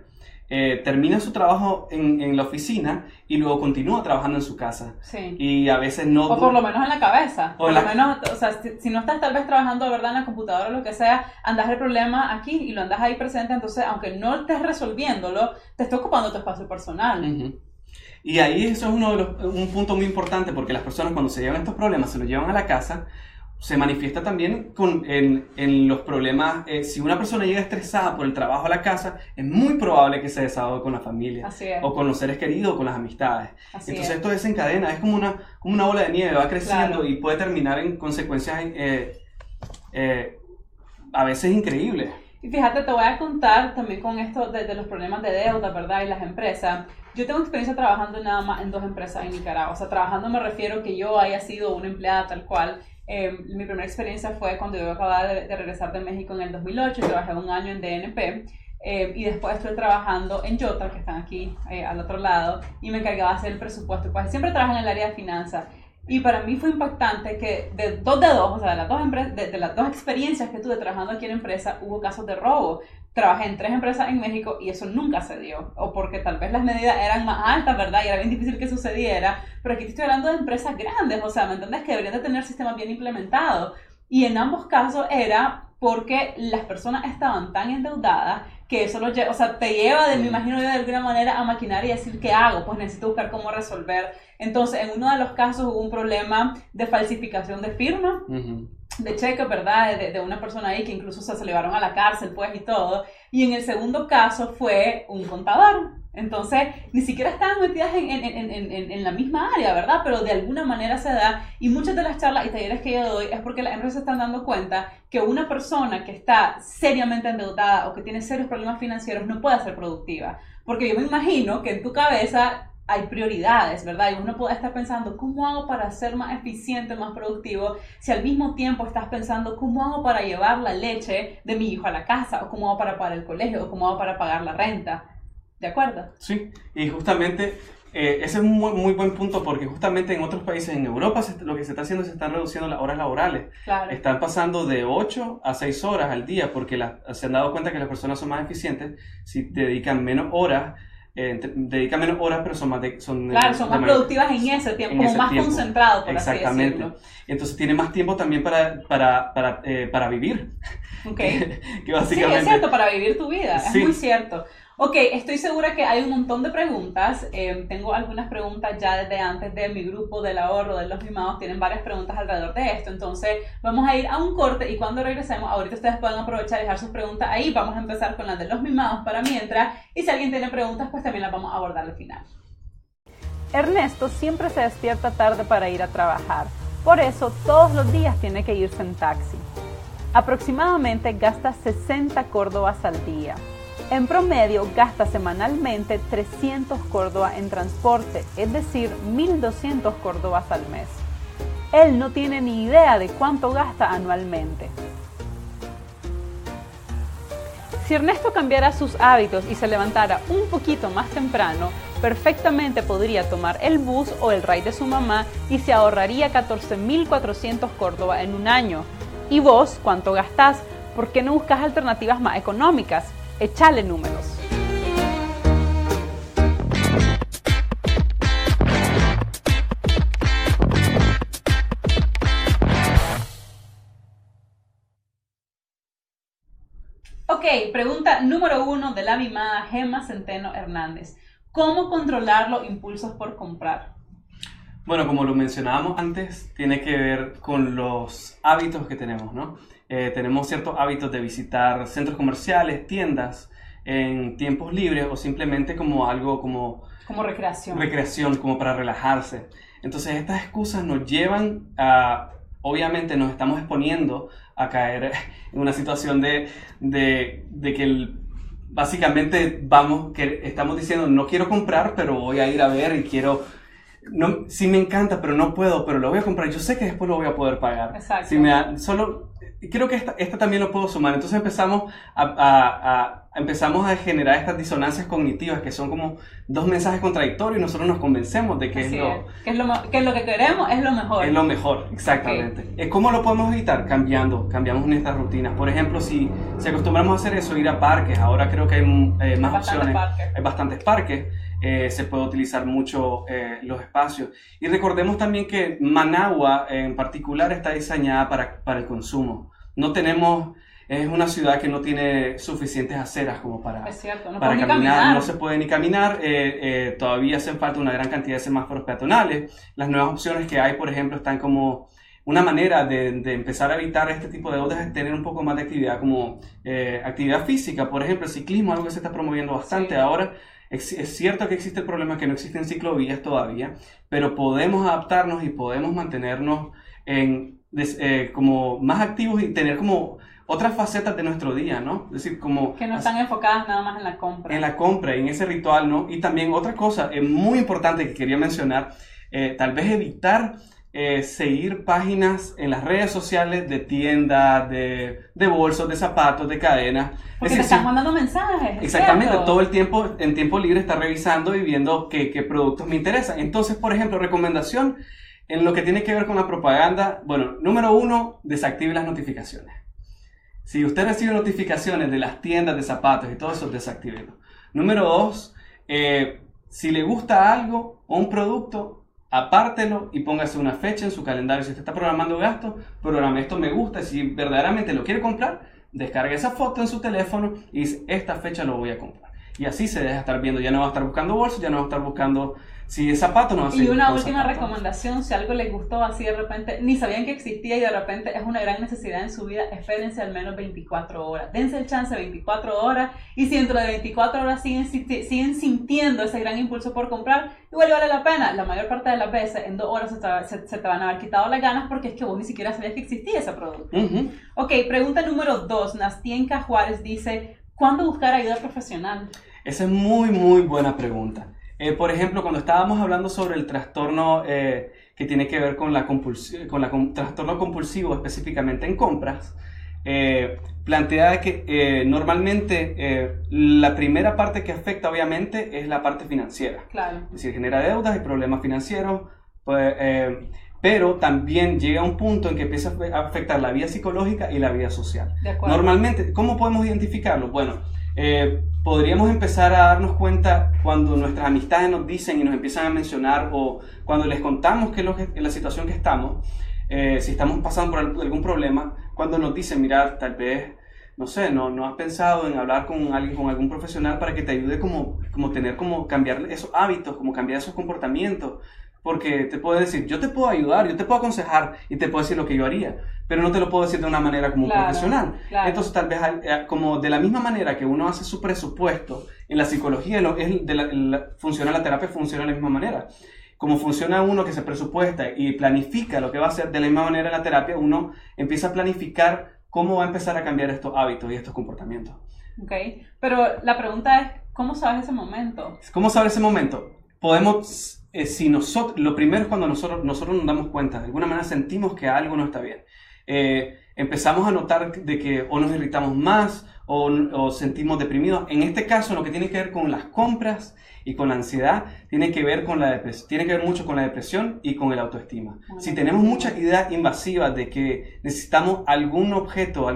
termina su trabajo en la oficina y luego continúa trabajando en su casa. Sí. Y a veces no... O por lo menos en la cabeza. O Por la- lo menos, o sea, si no estás tal vez trabajando de verdad en la computadora o lo que sea, andas el problema aquí y lo andas ahí presente, entonces aunque no estés resolviéndolo, te está ocupando tu espacio personal. Ujú. Y ahí eso es un punto muy importante porque las personas cuando se llevan estos problemas, se los llevan a la casa, se manifiesta también en los problemas. Si una persona llega estresada por el trabajo a la casa, es muy probable que se desahogue con la familia, Así es. o con los seres queridos, o con las amistades. Así Entonces es. esto desencadena, es como una bola de nieve, va creciendo. Claro. Y puede terminar en consecuencias a veces increíbles. Y fíjate, te voy a contar también con esto de los problemas de deuda, ¿verdad? Y las empresas. Yo tengo experiencia trabajando nada más en 2 empresas en Nicaragua. O sea, trabajando me refiero que yo haya sido una empleada tal cual. Mi primera experiencia fue cuando yo acababa de regresar de México en el 2008. Trabajé 1 año en DNP. Y después estuve trabajando en Jota, que están aquí al otro lado, y me encargaba de hacer el presupuesto. Pues siempre trabajo en el área de finanzas. Y para mí fue impactante que de dos, o sea, de las 2 experiencias que tuve trabajando aquí en empresa, hubo casos de robo. Trabajé en 3 empresas en México y eso nunca se dio. O porque tal vez las medidas eran más altas, ¿verdad? Y era bien difícil que sucediera. Pero aquí te estoy hablando de empresas grandes, o sea, ¿me entiendes? Que deberían de tener sistemas bien implementados. Y en ambos casos era porque las personas estaban tan endeudadas que eso los lleva, o sea, te lleva, me imagino yo, de alguna manera a maquinar y decir, ¿qué hago? Pues necesito buscar cómo resolver. Entonces, en uno de los casos hubo un problema de falsificación de firma, de cheque, ¿verdad? De una persona ahí que incluso se le llevaron a la cárcel, pues, y todo. Y en el segundo caso fue un contador. Entonces, ni siquiera estaban metidas en la misma área, ¿verdad? Pero de alguna manera se da. Y muchas de las charlas y talleres que yo doy es porque las empresas se están dando cuenta que una persona que está seriamente endeudada o que tiene serios problemas financieros no puede ser productiva. Porque yo me imagino que en tu cabeza hay prioridades, ¿verdad? Y uno puede estar pensando, ¿cómo hago para ser más eficiente, más productivo? Si al mismo tiempo estás pensando, ¿cómo hago para llevar la leche de mi hijo a la casa? ¿O cómo hago para pagar el colegio? ¿O cómo hago para pagar la renta? ¿De acuerdo? Sí, y justamente ese es un muy buen punto porque justamente en otros países, en Europa, lo que se está haciendo es se están reduciendo las horas laborales. Claro. Están pasando de 8 a 6 horas al día porque se han dado cuenta que las personas son más eficientes si dedican menos horas. Pero son más productivas en ese tiempo, como más concentrado, por así decirlo. Entonces tiene más tiempo también para vivir. Okay. Que básicamente, sí, es cierto, para vivir tu vida, sí. Es muy cierto. Ok, estoy segura que hay un montón de preguntas. Tengo algunas preguntas ya desde antes de mi grupo del ahorro de los mimados. Tienen varias preguntas alrededor de esto. Entonces, vamos a ir a un corte y cuando regresemos, ahorita ustedes pueden aprovechar y dejar sus preguntas ahí. Vamos a empezar con las de los mimados para mientras. Y si alguien tiene preguntas, pues también las vamos a abordar al final. Ernesto siempre se despierta tarde para ir a trabajar. Por eso, todos los días tiene que irse en taxi. Aproximadamente gasta 60 córdobas al día. En promedio gasta semanalmente 300 córdobas en transporte, es decir, 1.200 córdobas al mes. Él no tiene ni idea de cuánto gasta anualmente. Si Ernesto cambiara sus hábitos y se levantara un poquito más temprano, perfectamente podría tomar el bus o el ride de su mamá y se ahorraría 14.400 córdobas en un año. ¿Y vos cuánto gastás? ¿Por qué no buscas alternativas más económicas? Échale números. Ok, pregunta número 1 de la mimada Gemma Centeno Hernández. ¿Cómo controlar los impulsos por comprar? Bueno, como lo mencionábamos antes, tiene que ver con los hábitos que tenemos, ¿no? Tenemos ciertos hábitos de visitar centros comerciales, tiendas, en tiempos libres o simplemente como algo como recreación. Recreación, como para relajarse. Entonces estas excusas nos llevan a, obviamente nos estamos exponiendo a caer en una situación de que básicamente estamos diciendo no quiero comprar, pero voy a ir a ver y quiero no, sí me encanta, pero no puedo, pero lo voy a comprar. Yo sé que después lo voy a poder pagar. Exacto. Si solo, creo que esta también lo puedo sumar. Entonces empezamos a generar estas disonancias cognitivas que son como dos mensajes contradictorios y nosotros nos convencemos de que que lo que queremos es lo mejor. Es lo mejor, exactamente. Okay. ¿Cómo lo podemos evitar? Cambiamos nuestras rutinas. Por ejemplo, si acostumbramos a hacer eso, ir a parques, ahora creo que hay más opciones. Hay bastantes parques. Se puede utilizar mucho los espacios. Y recordemos también que Managua en particular está diseñada para el consumo. Es una ciudad que no tiene suficientes aceras como para caminar. No se puede ni caminar. Todavía hacen falta una gran cantidad de semáforos peatonales. Las nuevas opciones que hay, por ejemplo, están como una manera de empezar a evitar este tipo de deudas es tener un poco más de actividad, como actividad física. Por ejemplo, el ciclismo, algo que se está promoviendo bastante ahora. Es cierto que existe el problema que no existen ciclovías todavía, pero podemos adaptarnos y podemos mantenernos como más activos y tener como otras facetas de nuestro día, ¿no? Es decir, como... Que no están enfocadas nada más en la compra. En la compra, en ese ritual, ¿no? Y también otra cosa muy importante que quería mencionar, tal vez evitar seguir páginas en las redes sociales de tiendas, de bolsos, de zapatos, de cadenas. Porque te están mandando mensajes. Exactamente, todo el tiempo, en tiempo libre, está revisando y viendo qué productos me interesan. Entonces, por ejemplo, recomendación en lo que tiene que ver con la propaganda. Bueno, número 1, desactive las notificaciones. Si usted recibe notificaciones de las tiendas de zapatos y todo eso, desactívelo. Número 2, si le gusta algo o un producto, apártelo y póngase una fecha en su calendario. Si usted está programando gastos, programe esto me gusta. Si verdaderamente lo quiere comprar, descargue esa foto en su teléfono y dice, esta fecha lo voy a comprar. Y así se deja estar viendo. Ya no va a estar buscando bolsos, ya no va a estar buscando si es zapato, no va a ser. Y una última recomendación, si algo les gustó así de repente, ni sabían que existía y de repente es una gran necesidad en su vida, espérense al menos 24 horas. Dense el chance 24 horas y si dentro de 24 horas siguen sintiendo ese gran impulso por comprar, igual vale la pena. La mayor parte de las veces, en 2 horas se te van a haber quitado las ganas porque es que vos ni siquiera sabías que existía ese producto. Ok, pregunta número 2. Nastienka Juárez dice, ¿cuándo buscar ayuda profesional? Esa es muy, muy buena pregunta. Por ejemplo, cuando estábamos hablando sobre el trastorno que tiene que ver con trastorno compulsivo específicamente en compras, plantea que normalmente la primera parte que afecta obviamente es la parte financiera. Claro. Es decir, genera deudas y problemas financieros, pero también llega un punto en que empieza a afectar la vida psicológica y la vida social. De acuerdo. Normalmente, ¿cómo podemos identificarlo? Bueno, podríamos empezar a darnos cuenta cuando nuestras amistades nos dicen y nos empiezan a mencionar o cuando les contamos qué es la situación que estamos, si estamos pasando por algún problema, cuando nos dicen, mira, tal vez, no sé, no has pensado en hablar con alguien, con algún profesional para que te ayude como cambiar esos hábitos, como cambiar esos comportamientos. Porque te puedo decir, yo te puedo ayudar, yo te puedo aconsejar y te puedo decir lo que yo haría, pero no te lo puedo decir de una manera como un profesional. Claro. Entonces, tal vez, como de la misma manera que uno hace su presupuesto, en la psicología funciona la terapia, funciona de la misma manera. Como funciona uno que se presupuesta y planifica lo que va a hacer, de la misma manera en la terapia, uno empieza a planificar cómo va a empezar a cambiar estos hábitos y estos comportamientos. Ok, pero la pregunta es, ¿cómo sabes ese momento? ¿Cómo sabes ese momento? Podemos... lo primero es cuando nosotros nos damos cuenta, de alguna manera sentimos que algo no está bien. Empezamos a notar de que o nos irritamos más o sentimos deprimidos. En este caso, lo que tiene que ver con las compras y con la ansiedad, tiene que ver mucho con la depresión y con el autoestima. Si tenemos muchas ideas invasivas de que necesitamos algún objeto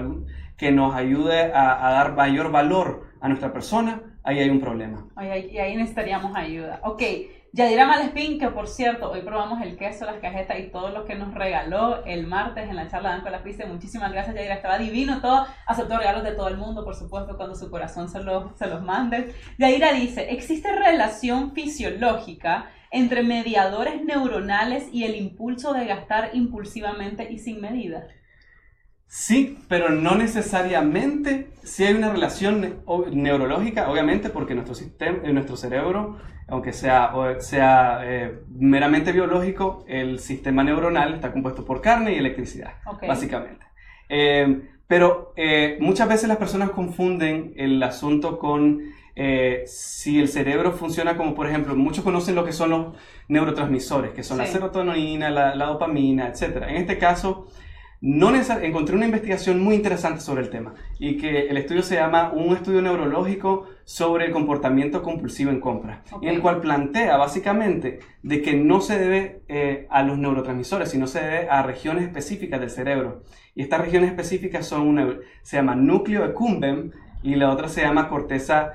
que nos ayude a dar mayor valor a nuestra persona, ahí hay un problema. Y ahí necesitaríamos ayuda. Ok. Yadira Malespín, que por cierto, hoy probamos el queso, las cajetas y todo lo que nos regaló el martes en la charla de Anco La Piste. Muchísimas gracias, Yadira, estaba divino todo. Aceptó regalos de todo el mundo, por supuesto, cuando su corazón se los mande. Yadira dice, ¿existe relación fisiológica entre mediadores neuronales y el impulso de gastar impulsivamente y sin medida? Sí, pero no necesariamente. Sí hay una relación neurológica, obviamente, porque nuestro cerebro, aunque sea meramente biológico, el sistema neuronal está compuesto por carne y electricidad, básicamente. Pero muchas veces las personas confunden el asunto con si el cerebro funciona como, por ejemplo, muchos conocen lo que son los neurotransmisores, que son la serotonina, la dopamina, etc. En este caso, encontré una investigación muy interesante sobre el tema y que el estudio se llama un estudio neurológico sobre el comportamiento compulsivo en compras, en el cual plantea básicamente de que no se debe a los neurotransmisores, sino se debe a regiones específicas del cerebro. Y estas regiones específicas se llama núcleo accumbens y la otra se llama corteza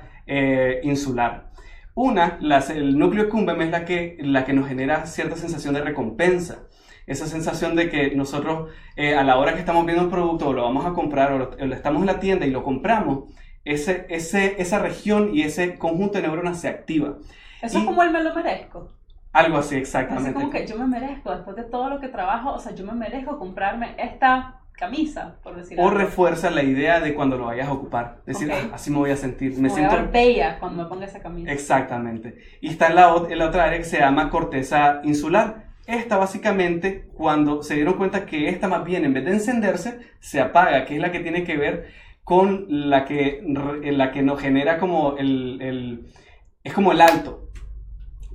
insular. El núcleo accumbens es la que nos genera cierta sensación de recompensa. Esa sensación de que nosotros a la hora que estamos viendo un producto o lo vamos a comprar o estamos en la tienda y lo compramos, esa región y ese conjunto de neuronas se activa. Eso es como el me lo merezco. Algo así, exactamente. Es como que yo me merezco, después de todo lo que trabajo, o sea, yo me merezco comprarme esta camisa, por decir algo. O refuerza la idea de cuando lo vayas a ocupar. Decir, así me voy a sentir. Me siento voy a ver bella cuando me ponga esa camisa. Exactamente. Y está en la otra área que se llama corteza insular. Esta básicamente, cuando se dieron cuenta que esta más bien en vez de encenderse, se apaga, que es la que tiene que ver con la que nos genera como es como el alto,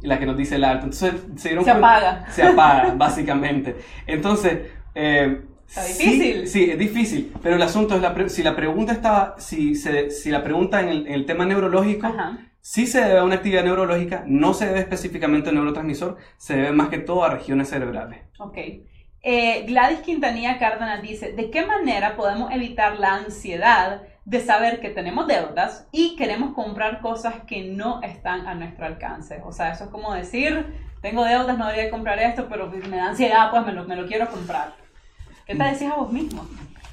la que nos dice el alto. Entonces se apaga, básicamente. Entonces, está difícil. Sí, es difícil, pero el asunto es si la pregunta en el tema neurológico, sí se debe a una actividad neurológica, no se debe específicamente a un neurotransmisor, se debe más que todo a regiones cerebrales. Ok. Gladys Quintanilla Cárdenas dice, ¿de qué manera podemos evitar la ansiedad de saber que tenemos deudas y queremos comprar cosas que no están a nuestro alcance? O sea, eso es como decir, tengo deudas, no debería comprar esto, pero me da ansiedad, pues me lo quiero comprar. ¿Qué te decís a vos mismo?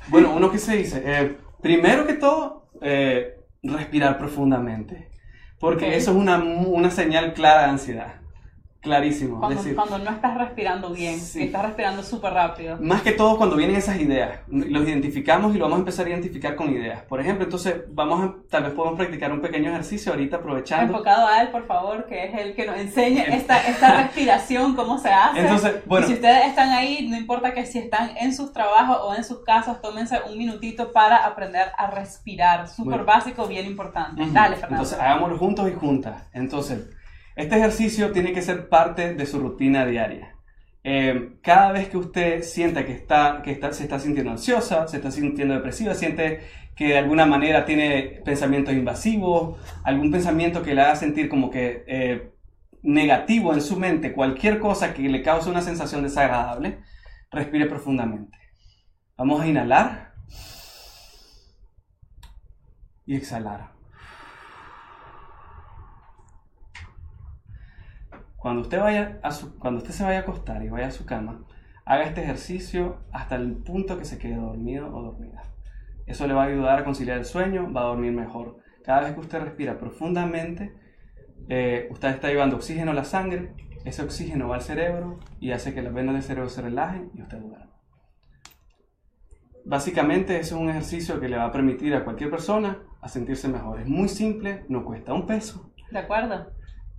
Bueno, uno que se dice, primero que todo, respirar profundamente. Porque eso es una señal clara de ansiedad. Clarísimo. Cuando no estás respirando bien, que estás respirando súper rápido. Más que todo cuando vienen esas ideas. Los identificamos y lo vamos a empezar a identificar con ideas. Por ejemplo, entonces tal vez podemos practicar un pequeño ejercicio ahorita aprovechando. Enfocado a él, por favor, que es el que nos enseña esta respiración, cómo se hace. Entonces, bueno. Y si ustedes están ahí, no importa que si están en sus trabajos o en sus casas, tómense un minutito para aprender a respirar. Súper básico, bien importante. Dale, Fernando. Entonces, hagámoslo juntos y juntas. Entonces, este ejercicio tiene que ser parte de su rutina diaria. Cada vez que usted sienta que se está sintiendo ansiosa, se está sintiendo depresiva, siente que de alguna manera tiene pensamientos invasivos, algún pensamiento que le haga sentir como que negativo en su mente, cualquier cosa que le cause una sensación desagradable, respire profundamente. Vamos a inhalar y exhalar. Cuando usted se vaya a acostar y vaya a su cama, haga este ejercicio hasta el punto que se quede dormido o dormida. Eso le va a ayudar a conciliar el sueño, va a dormir mejor. Cada vez que usted respira profundamente, usted está llevando oxígeno a la sangre, ese oxígeno va al cerebro y hace que las venas del cerebro se relajen y usted duerma. Básicamente, ese es un ejercicio que le va a permitir a cualquier persona a sentirse mejor. Es muy simple, no cuesta un peso. De acuerdo.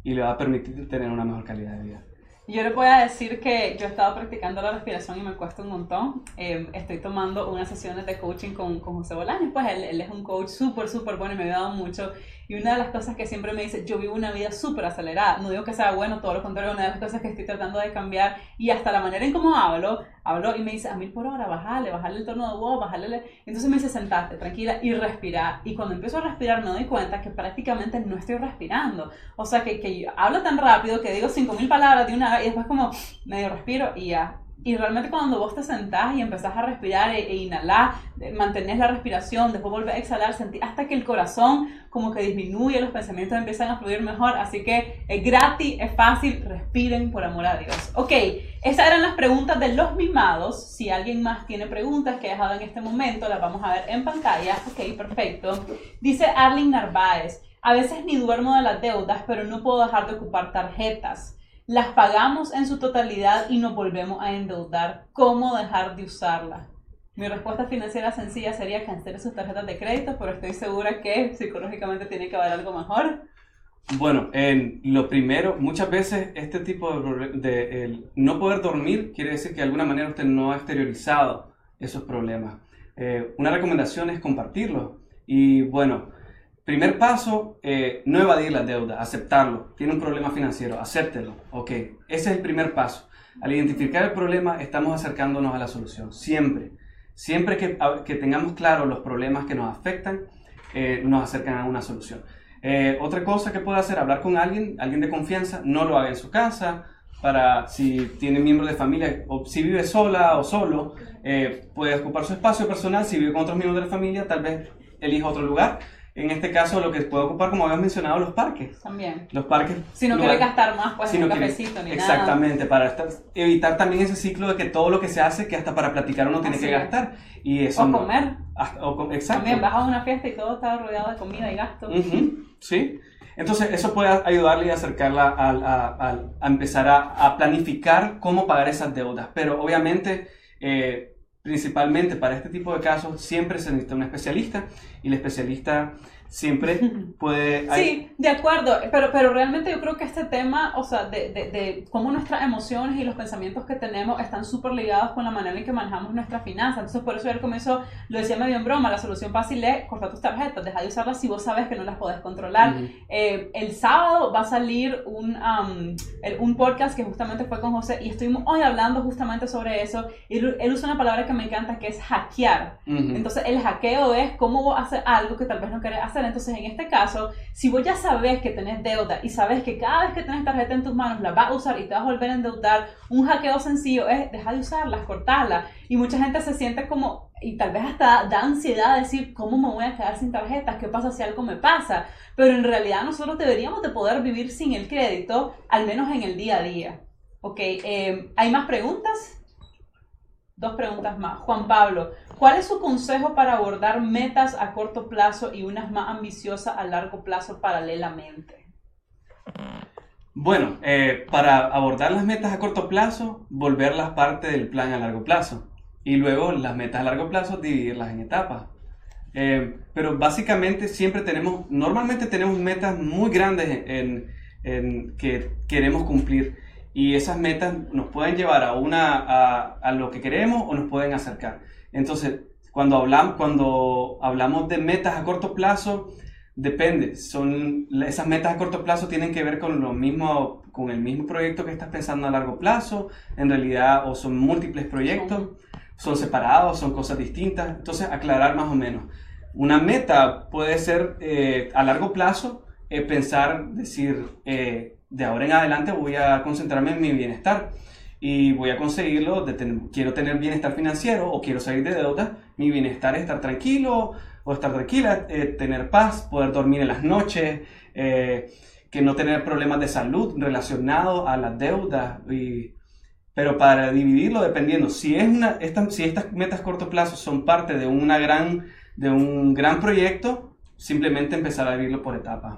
Y le va a permitir tener una mejor calidad de vida. Yo le voy a decir que yo he estado practicando la respiración y me cuesta un montón. Estoy tomando unas sesiones de coaching con José Bolaños, pues él es un coach súper bueno y me ha ayudado mucho. Y una de las cosas que siempre me dice, yo vivo una vida súper acelerada. No digo que sea bueno, todo lo contrario, una de las cosas que estoy tratando de cambiar. Y hasta la manera en cómo hablo y me dice, a 1000 por hora, bájale el tono de voz, Entonces me dice, sentate, tranquila y respira. Y cuando empiezo a respirar me doy cuenta que prácticamente no estoy respirando. O sea, que yo hablo tan rápido que digo 5000 palabras de una vez y después como medio respiro y ya. Y realmente cuando vos te sentás y empezás a respirar e inhalar, mantenés la respiración, después volvés a exhalar, sentís hasta que el corazón como que disminuye, los pensamientos empiezan a fluir mejor. Así que es gratis, es fácil, respiren por amor a Dios. Ok, esas eran las preguntas de los mimados. Si alguien más tiene preguntas que he dejado en este momento, las vamos a ver en pantalla. Ok, perfecto. Dice Arlene Narváez, a veces ni duermo de las deudas, pero no puedo dejar de ocupar tarjetas. Las pagamos en su totalidad y nos volvemos a endeudar. ¿Cómo dejar de usarlas? Mi respuesta financiera sencilla sería cancelar sus tarjetas de crédito, pero estoy segura que psicológicamente tiene que haber algo mejor. Bueno, lo primero, muchas veces este tipo de el no poder dormir quiere decir que de alguna manera usted no ha exteriorizado esos problemas. Una recomendación es compartirlo. Y bueno, primer paso, no evadir la deuda, aceptarlo. Tiene un problema financiero, acéptelo. Ok, ese es el primer paso. Al identificar el problema, estamos acercándonos a la solución. Siempre. Siempre que tengamos claro los problemas que nos afectan, nos acercan a una solución. Otra cosa que puede hacer, hablar con alguien de confianza, no lo haga en su casa, para si tiene miembros de familia, o si vive sola o solo, puede ocupar su espacio personal. Si vive con otros miembros de la familia, tal vez elija otro lugar. En este caso, lo que puede ocupar, como habíamos mencionado, los parques. También. Los parques. Si no quiere gastar más, pues en un cafecito ni nada. Exactamente, para evitar también ese ciclo de que todo lo que se hace, que hasta para platicar uno tiene que gastar. Y eso o comer. Exacto. También vas a una fiesta y todo está rodeado de comida y gastos. Sí. Entonces, eso puede ayudarle y acercarla a empezar a planificar cómo pagar esas deudas. Pero obviamente, principalmente para este tipo de casos, siempre se necesita un especialista, y el especialista siempre puede... Sí, de acuerdo, pero realmente yo creo que este tema, o sea, de cómo nuestras emociones y los pensamientos que tenemos están súper ligados con la manera en que manejamos nuestras finanzas. Entonces, por eso yo al comienzo lo decía medio en broma, la solución fácil es cortar tus tarjetas, deja de usarlas si vos sabes que no las podés controlar. El sábado va a salir un podcast que justamente fue con José, y estuvimos hoy hablando justamente sobre eso, y él usa una palabra que me encanta, que es hackear. Entonces, el hackeo es cómo vos haces algo que tal vez no querés hacer. Entonces, en este caso, si vos ya sabes que tenés deuda y sabes que cada vez que tenés tarjeta en tus manos la vas a usar y te vas a volver a endeudar, un hackeo sencillo es dejar de usarlas, cortarlas. Y mucha gente se siente como, y tal vez hasta da ansiedad decir, ¿cómo me voy a quedar sin tarjetas? ¿Qué pasa si algo me pasa? Pero en realidad nosotros deberíamos de poder vivir sin el crédito, al menos en el día a día. Ok, ¿hay más preguntas? 2 preguntas más. Juan Pablo, ¿cuál es su consejo para abordar metas a corto plazo y unas más ambiciosas a largo plazo paralelamente? Bueno, para abordar las metas a corto plazo, volverlas parte del plan a largo plazo. Y luego las metas a largo plazo, dividirlas en etapas. Pero básicamente normalmente tenemos metas muy grandes en que queremos cumplir. Y esas metas nos pueden llevar a lo que queremos o nos pueden acercar. Entonces, cuando hablamos de metas a corto plazo, depende. Esas metas a corto plazo tienen que ver con el mismo proyecto que estás pensando a largo plazo, en realidad, o son múltiples proyectos, son separados, son cosas distintas. Entonces, aclarar más o menos. Una meta puede ser a largo plazo, decir, de ahora en adelante voy a concentrarme en mi bienestar y voy a conseguirlo. Quiero tener bienestar financiero o quiero salir de deuda. Mi bienestar es estar tranquilo o estar tranquila, tener paz, poder dormir en las noches, que no tener problemas de salud relacionados a las deudas. Pero para dividirlo, dependiendo, si estas metas a corto plazo son parte de un gran proyecto, simplemente empezar a vivirlo por etapas.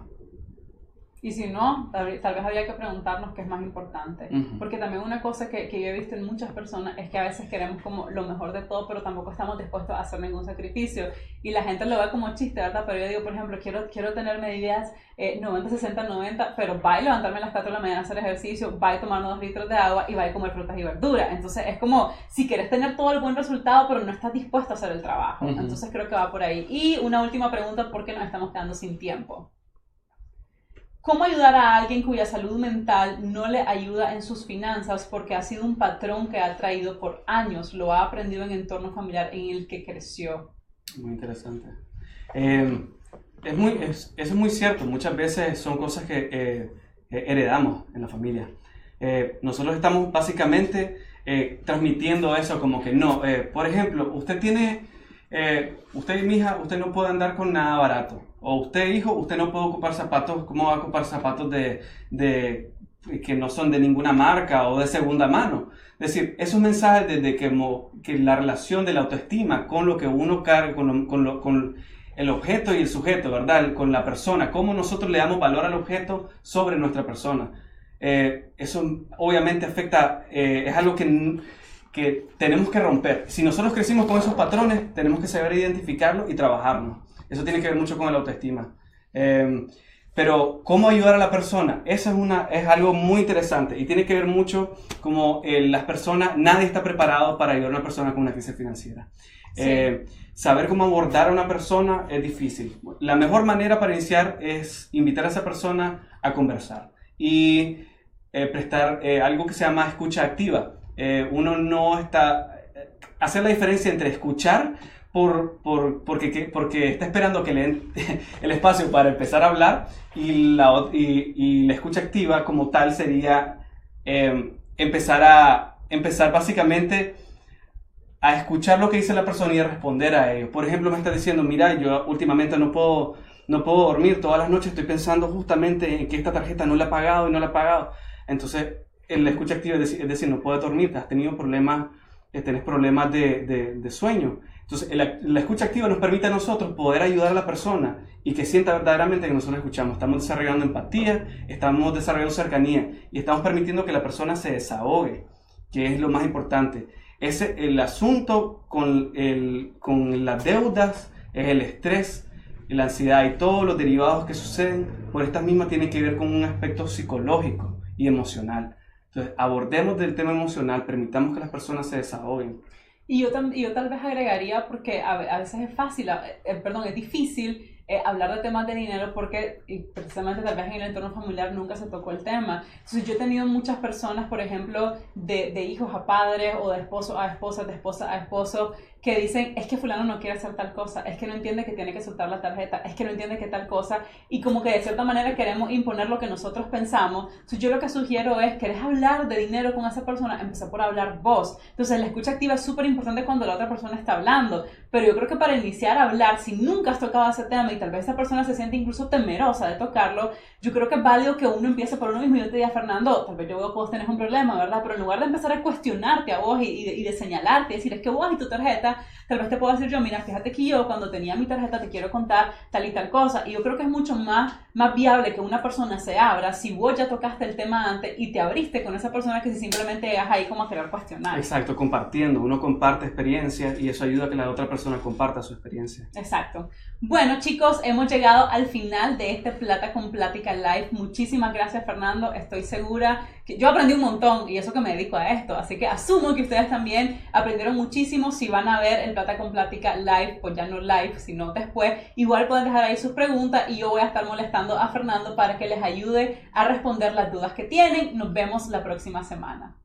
Y si no, tal vez habría que preguntarnos qué es más importante. Porque también una cosa que yo he visto en muchas personas es que a veces queremos como lo mejor de todo, pero tampoco estamos dispuestos a hacer ningún sacrificio. Y la gente lo ve como chiste, ¿verdad? Pero yo digo, por ejemplo, quiero tener medidas 90, 60, 90, pero va a levantarme a las 4 de la mañana a hacer ejercicio, va a tomar 2 litros de agua y va a comer frutas y verduras. Entonces es como si quieres tener todo el buen resultado, pero no estás dispuesto a hacer el trabajo. Entonces creo que va por ahí. Y una última pregunta, porque nos estamos quedando sin tiempo. ¿Cómo ayudar a alguien cuya salud mental no le ayuda en sus finanzas porque ha sido un patrón que ha traído por años, lo ha aprendido en el entorno familiar en el que creció? Muy interesante. Eso es muy cierto. Muchas veces son cosas que heredamos en la familia. Nosotros estamos básicamente transmitiendo eso como que no. Por ejemplo, usted mi hija, usted no puede andar con nada barato. O usted, hijo, usted no puede ocupar zapatos. ¿Cómo va a ocupar zapatos que no son de ninguna marca o de segunda mano? Es decir, esos mensajes desde que la relación de la autoestima con lo que uno carga, con el objeto y el sujeto, ¿verdad? Con la persona, cómo nosotros le damos valor al objeto sobre nuestra persona. Eso obviamente afecta, es algo que tenemos que romper. Si nosotros crecimos con esos patrones, tenemos que saber identificarlos y trabajarlos. Eso tiene que ver mucho con la autoestima. Pero, ¿cómo ayudar a la persona? Eso es algo muy interesante y tiene que ver mucho como las personas, nadie está preparado para ayudar a una persona con una crisis financiera. Sí. Saber cómo abordar a una persona es difícil. La mejor manera para iniciar es invitar a esa persona a conversar y prestar algo que se llama escucha activa. Uno no está... hacer la diferencia entre escuchar porque está esperando que le den el espacio para empezar a hablar y la escucha activa como tal sería empezar básicamente a escuchar lo que dice la persona y a responder a ello. Por ejemplo, me está diciendo, mira, yo últimamente no puedo dormir, todas las noches estoy pensando justamente en que esta tarjeta no la he pagado y no la he pagado. Entonces, la escucha activa es decir, no puedes dormir, has tenido problemas, tenés problemas de sueño. Entonces, la escucha activa nos permite a nosotros poder ayudar a la persona y que sienta verdaderamente que nosotros escuchamos. Estamos desarrollando empatía, estamos desarrollando cercanía y estamos permitiendo que la persona se desahogue, que es lo más importante. El asunto con las deudas es el estrés, la ansiedad y todos los derivados que suceden por estas mismas tienen que ver con un aspecto psicológico y emocional. Entonces, abordemos del tema emocional, permitamos que las personas se desahoguen. Y yo tal vez agregaría, porque a veces es fácil, es difícil hablar de temas de dinero porque precisamente tal vez en el entorno familiar nunca se tocó el tema. Entonces yo he tenido muchas personas, por ejemplo, de hijos a padres o de esposo a esposa, de esposa a esposo, que dicen, es que fulano no quiere hacer tal cosa, es que no entiende que tiene que soltar la tarjeta, es que no entiende que tal cosa, y como que de cierta manera queremos imponer lo que nosotros pensamos. Entonces yo lo que sugiero es, ¿querés hablar de dinero con esa persona? Empezá por hablar vos. Entonces la escucha activa es súper importante cuando la otra persona está hablando, pero yo creo que para iniciar a hablar, si nunca has tocado ese tema y tal vez esa persona se siente incluso temerosa de tocarlo, yo creo que es válido que uno empiece por uno mismo. Y yo te diga, Fernando, tal vez yo veo que vos tenés un problema, ¿verdad? Pero en lugar de empezar a cuestionarte a vos y de señalarte, decir, es que vos y tu tarjeta, tal vez te puedo decir yo, mira, fíjate que yo cuando tenía mi tarjeta te quiero contar tal y tal cosa. Y yo creo que es mucho más viable que una persona se abra si vos ya tocaste el tema antes y te abriste con esa persona que si simplemente llegas ahí como a querer cuestionar. Exacto, compartiendo. Uno comparte experiencias y eso ayuda a que la otra persona comparta su experiencia. Exacto. Bueno, chicos, hemos llegado al final de este Plata con Plática Live. Muchísimas gracias, Fernando. Estoy segura que yo aprendí un montón y eso que me dedico a esto. Así que asumo que ustedes también aprendieron muchísimo. Si van a ver el Plata con Plática Live, pues ya no live, sino después, igual pueden dejar ahí sus preguntas y yo voy a estar molestando a Fernando para que les ayude a responder las dudas que tienen. Nos vemos la próxima semana.